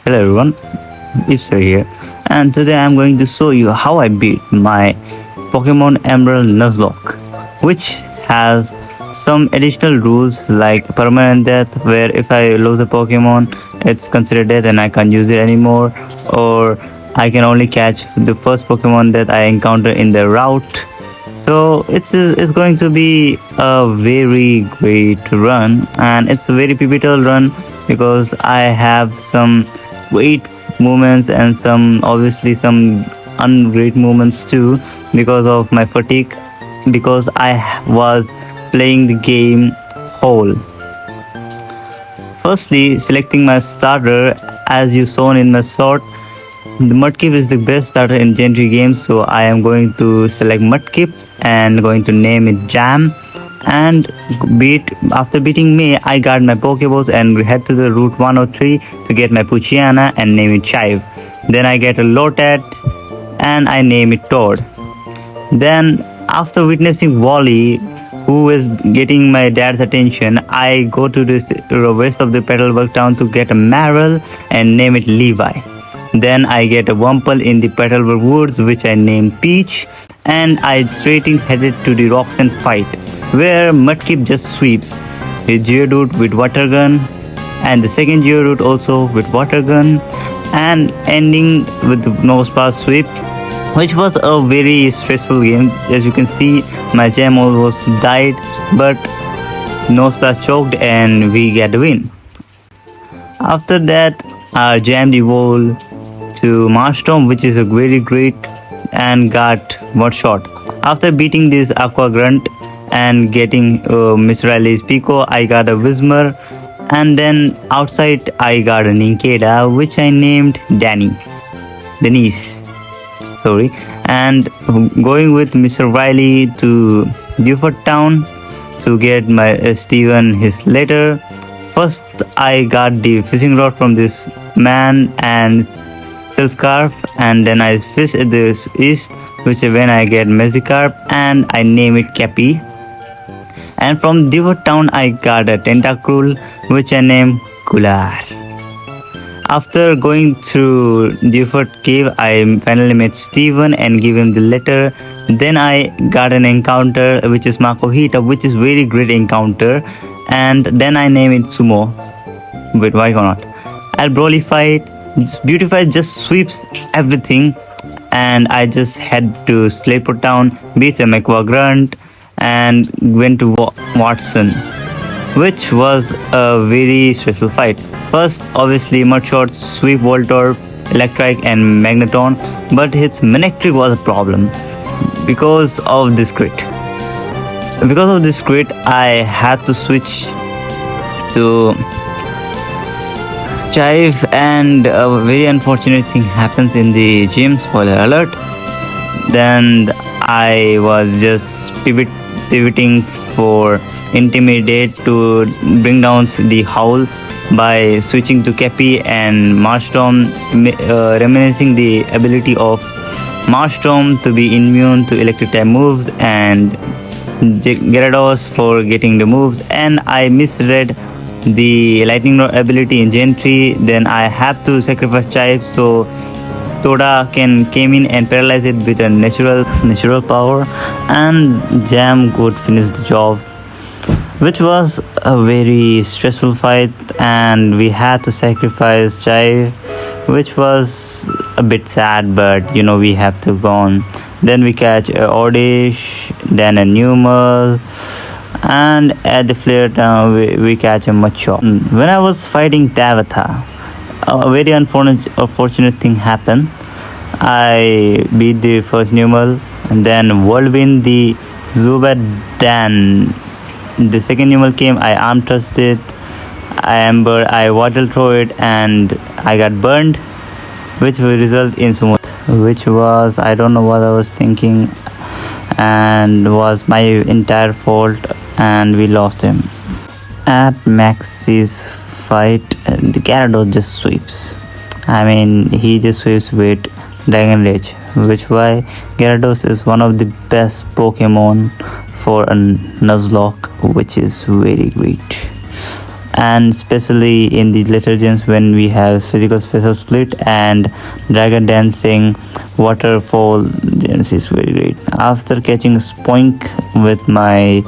Hello everyone, Ipso here, and today I'm going to show you how I beat my Pokemon Emerald Nuzlock, which has some additional rules like permanent death, where if I lose a Pokemon, it's considered death and I can't use it anymore, or I can only catch the first Pokemon that I encounter in the route. So it's going to be a very great run, and it's a very pivotal run because I have some great moments and some obviously some ungreat moments too because of my fatigue, because I was playing the game whole. Firstly, selecting my starter as you shown in my shot. The Mudkip is the best starter in Gentry games, so I am going to select Mudkip and going to name it Jam. And after beating me, I got my Pokeballs and head to the Route 103 to get my Poochyena and name it Chive. Then I get a Lotad and I name it Toad. Then after witnessing Wally, who is getting my dad's attention, I go to the west of the Petalburg town to get a Marill and name it Levi. Then I get a Wumple in the Petalburg woods, which I name Peach, and I straight in headed to the Roxanne fight, where Mudkip just sweeps with Geodude with Water Gun, and the second Geodude also with Water Gun, and ending with the Nosepass sweep, which was a very stressful game. As you can see, my gem almost died, but Nosepass choked and we get the win. After that, our gem evolved to Marstorm, which is a very great, and got one shot. After beating this Aqua Grunt and getting Miss Riley's Pico, I got a Whismur, and then outside I got a Nincada, which I named Denise. Sorry, and going with Mr. Riley to Beaufort Town to get my Steven his letter. First, I got the fishing rod from this man and silk scarf, and then I fish at the east, which is when I get Magikarp and I name it Cappy. And from Beaufort Town, I got a Tentacruel, which I name Kular. After going through Beaufort Cave, I finally met Steven and give him the letter. Then I got an encounter, which is Makuhita, which is very great encounter. And then I name it Sumo. Wait, why not? I'll Broly fight. Beautify just sweeps everything. And I just head to Slayport Town, beat a Grunt, and went to Watson, which was a very stressful fight. First, obviously, Mudshot, Sweep, Voltorb, Electric, and Magneton, but his Manectric was a problem because of this crit. Because of this crit, I had to switch to Chive, and a very unfortunate thing happens in the gym. Spoiler alert. Then I was just pivoting for Intimidate to bring down the Howl by switching to Cappy and Marstorm, reminiscing the ability of Marstorm to be immune to electric type moves, and Gyarados for getting the moves. And I misread the lightning rod ability in Gentry. Then I have to sacrifice Chive so Toda came in and paralyze it with a natural power, and Jam could finish the job, which was a very stressful fight, and we had to sacrifice Chive, which was a bit sad, but we have to go on. Then we catch a Oddish, then a Numel, and at the Flare Town we catch a Machop. When I was fighting Tavatha, a very unfortunate thing happened. I beat the first Numel, and then whirlwind the Zubat. Then the second Numel came, I arm thrust it, I water throw it, and I got burned, which will result in Sumo, which was, I don't know what I was thinking, and was my entire fault, and we lost him. At Max's fight, the Gyarados just sweeps. He just sweeps with Dragon Rage, which why Gyarados is one of the best Pokemon for a Nuzlocke, which is very great. and especially in the later gens when we have physical special split and dragon dancing waterfall gens is very great. After catching a spoink with my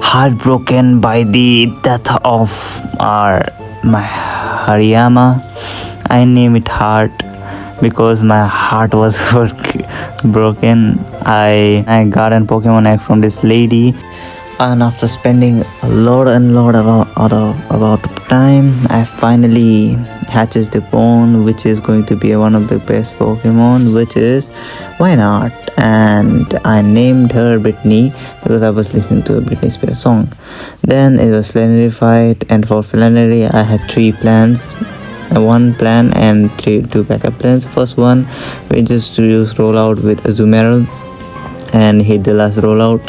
heart broken by the death of our my Hariyama, I name it Heart because my heart was broken. I got a Pokemon egg from this lady, and after spending a lot about time, I finally hatches the bone, which is going to be one of the best Pokemon, which is why not? And I named her Brittany because I was listening to a Britney Spears song. Then it was Flannery fight, and for Flannery I had three plans. One plan and two backup plans. First one, we just used rollout with Azumarill and hit the last rollout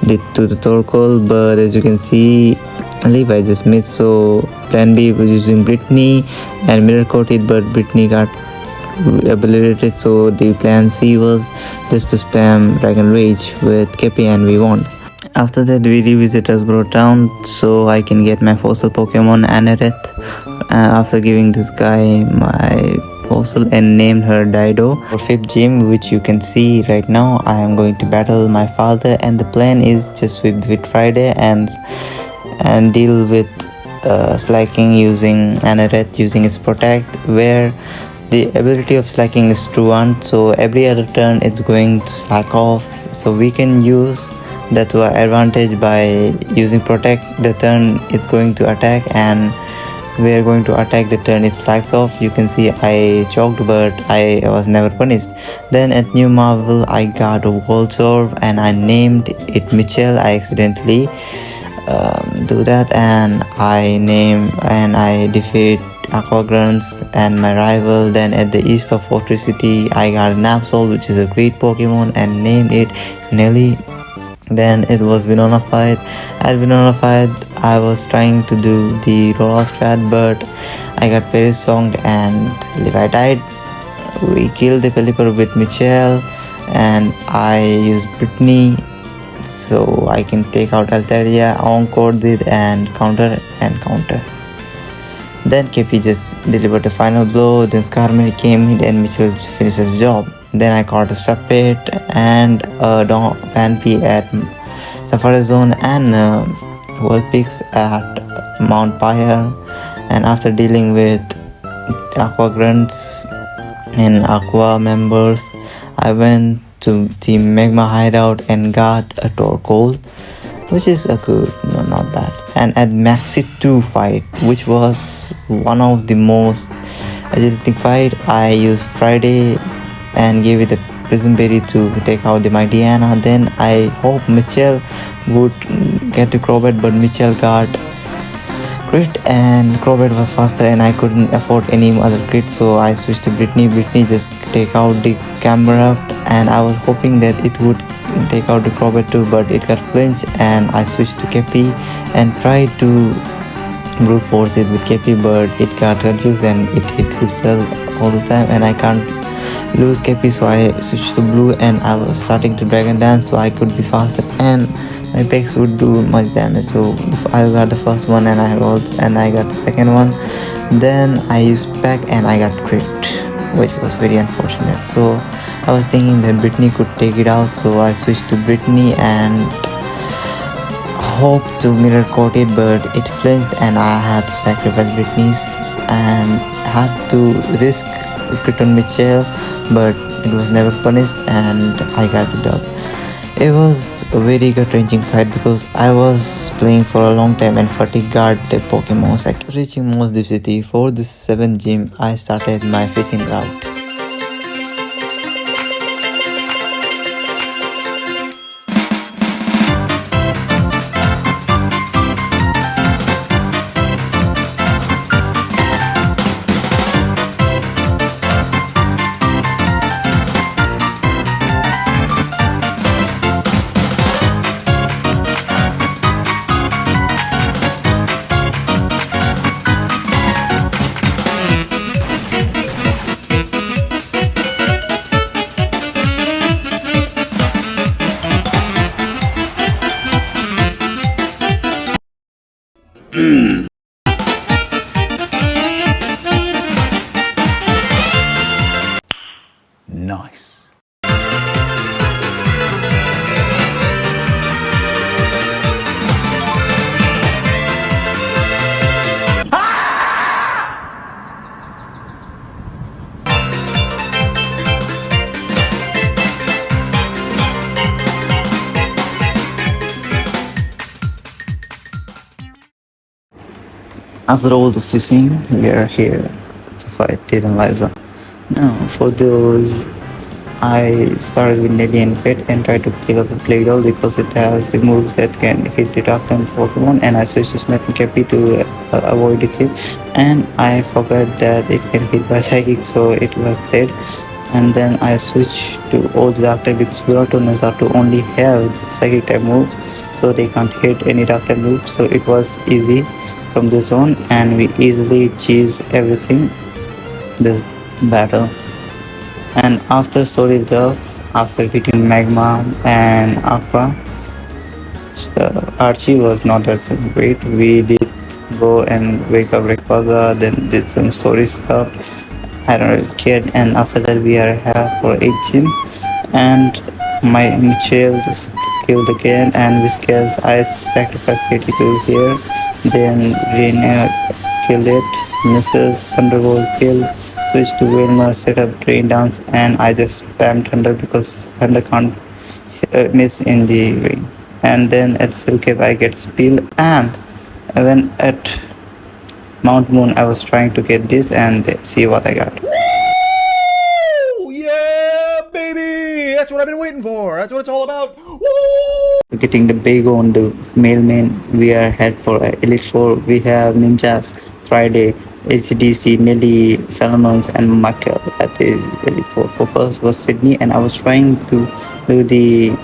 did to the Torkoal, but as you can see Levi just missed. So plan B was using Brittany and mirror coated, but Brittany got obliterated, so the plan C was just to spam Dragon Rage with Kepi and we won. After that we revisit Asbro Town so I can get my fossil Pokemon Anerith. After giving this guy my fossil and named her Dido. For 5th gym, which you can see right now, I am going to battle my father, and the plan is just sweep with Friday and deal with slacking using Anerith using its protect, where the ability of slacking is truant, so every other turn it's going to slack off, so we can use that to our advantage by using protect. The turn it's going to attack and we are going to attack the turn it slacks off. You can see I choked, but I was never punished. Then at New Marvel I got a Voltorb and I named it Mitchell. I accidentally do that, and I defeat Aquagrunts and my rival. Then at the east of Fortress City I got Napsol, which is a great Pokemon, and named it Nelly. Then it was Venona fight. At Venona fight I was trying to do the rollout strat, but I got Paris songed and Levi died. We killed the Pelipper with Michelle and I used Brittany so I can take out Altaria. Encore did and counter. Then Kepi just delivered the final blow. Then Skarmory came in and Mitchell finished his job. Then I caught a Sapit and a Vanpy at Safari Zone and Vulpix at Mount Pyre. And after dealing with Aqua Grunts and Aqua members, I went to the Magma Hideout and got a Torkoal, which is a good, no, not bad. And at Maxi 2 fight, which was one of the most agility fight, I used Friday and gave it a Prison Berry to take out the Mighty Anna. Then I hope Mitchell would get the Crobat, but Mitchell got crit and Crobat was faster and I couldn't afford any other crit, so I switched to Brittany. Brittany just take out the camera and I was hoping that it would take out the Crobat too, but it got flinched and I switched to Kepi and tried to brute force it with Kepi, but it got confused and it hit itself all the time and I can't lose Kepi, so I switched to blue and I was starting to Dragon Dance so I could be faster and my picks would do much damage. So I got the first one and I rolled and I got the second one. Then I used Pack and I got crit, which was very unfortunate. So I was thinking that Brittany could take it out, so I switched to Brittany and hoped to mirror coat it, but it flinched and I had to sacrifice Brittany's and had to risk crit on Mitchell, but it was never punished and I got it up. It was a very gut-wrenching fight because I was playing for a long time and fatigue guard the Pokemon. After reaching Mos Deep City for the 7th gym, I started my fishing route. After all the fishing, we are here to fight Ted and Liza. Now, for those, I started with Nelly and Pet and tried to kill up the Play-Doh because it has the moves that can hit the Dark Type Pokemon, and I switched to Snap and Cappy to avoid the kill. And I forgot that it can hit by Psychic, so it was dead. And then I switched to all the Dark Type because Lorato and Zato only have Psychic type moves, so they can't hit any Dark type moves. So it was easy from the zone, and we easily cheese everything this battle. And after story the after beating Magma and Aqua, the Archie was not that great. We did go and wake up Rekpaga, then did some story stuff. I don't really care. And after that, we are here for 8 gym. And my Michelle just killed again. And Whiskas, I sacrificed Katie to here. Then Rena killed it. Mrs. Thunderbolt killed. Switched to Wilmer, set up Drain Dance. And I just spammed Thunder because Thunder can't miss in the ring. And then at Silk Cave, I get Spill. And when at Mount Moon, I was trying to get this and see what I got. Woo! Yeah, baby! That's what I've been waiting for. That's what it's all about. Woo! Getting the big on the mailman, we are head for Elite Four. We have Ninjas, Friday, HDC, Nelly, Salomons, and Michael at the Elite Four. For first was Sydney, and I was trying to do the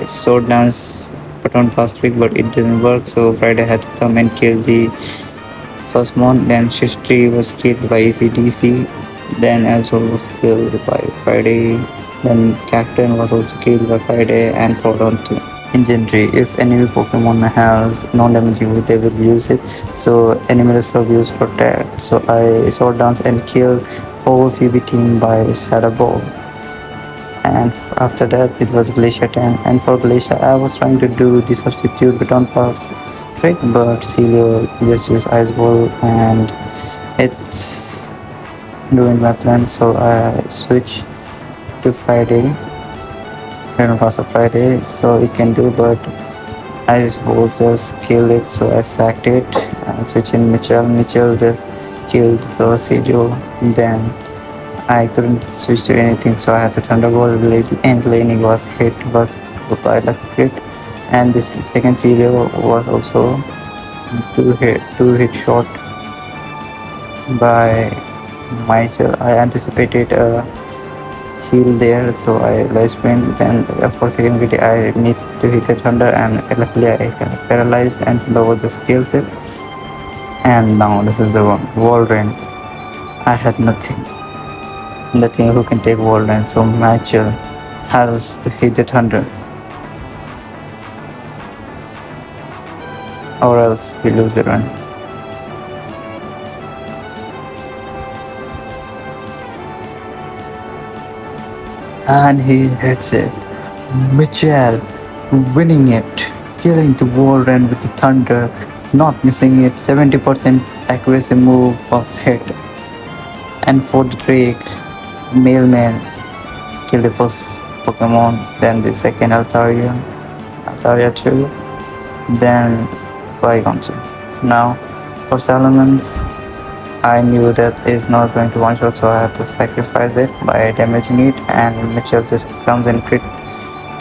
sword dance pattern last week, but it didn't work. So Friday had to come and kill the first one. Then Shishtri was killed by ACDC. Then Absol was killed by Friday. Then Cacturn was also killed by Friday and Proton too. Legendary. If enemy Pokemon has non-damage move, they will use it. So enemy will use Protect. So I sword dance and kill whole Phoebe team by Shadow Ball. And after that it was Glacier 10. And for Glacier I was trying to do the substitute baton pass trick, but Celio just used Ice Ball and it's doing my plan. So I switch to Friday. Baton pass of Friday, so it can do, but Ice Ball just killed it. So I sacked it and switch in Mitchell. Mitchell just killed the first Celio. Then I couldn't switch to anything, so I had to Thunderbolt. And Laning was hit by lucky crit. And this second Celio was also two hit shot by Michael. I anticipated a heal there, so I live sprint. Then for second ability I need to hit the Thunder, and luckily I can paralyze, and Thunder just kills it. And now this is the one, Walrein. I had nothing who can take Walrein, so Michael has to hit the Thunder, or else we lose the run. And he hits it. Mitchell winning it, killing the Walrein with the Thunder, not missing it. 70% accuracy move was hit. And for the Drake, Mailman killed the first Pokemon, then the second Altaria 2, then Flygon 2. Now for Salamence, I knew that it's not going to one shot, so I had to sacrifice it by damaging it, and Mitchell just comes and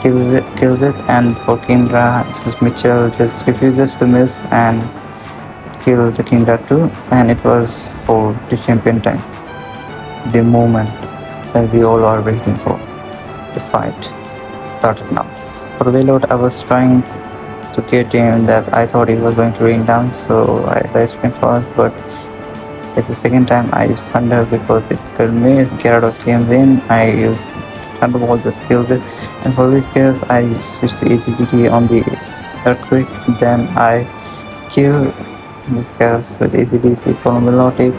kills it. And for Kindra, Mitchell just refuses to miss and kills the Kindra too, and it was for the champion time. The moment that we all are waiting for. The fight started now. For Veilot, I was trying to get him that I thought he was going to rain down, so I live sprint first, but at the second time I used Thunder because it killed me. Gyarados comes in, I used Thunderbolt, just kills it. And for Whiskas, I switched to ACDT on the Earthquake, then I kill Whiskas with ACDC for Melodic.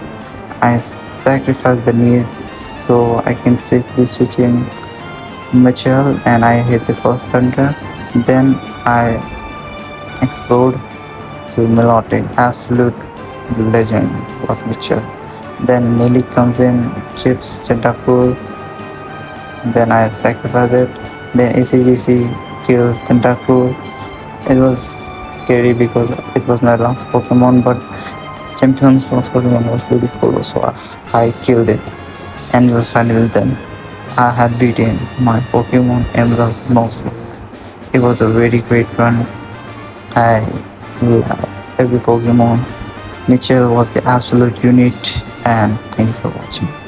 I sacrifice the knees so I can safely switch in Mitchell, and I hit the first Thunder. Then I explode to Melodic. Absolute legend was Mitchell. Then Nelly comes in, chips Tentacool. Then I sacrifice it. Then ACDC kills Tentacool. It was scary because it was my last Pokemon, but Champion's last Pokemon was Ludicolo, so I killed it. And it was finally done. I had beaten my Pokemon Emerald Nuzlock. It was a very great run. I love every Pokemon. Mitchell was the absolute unit, and thank you for watching.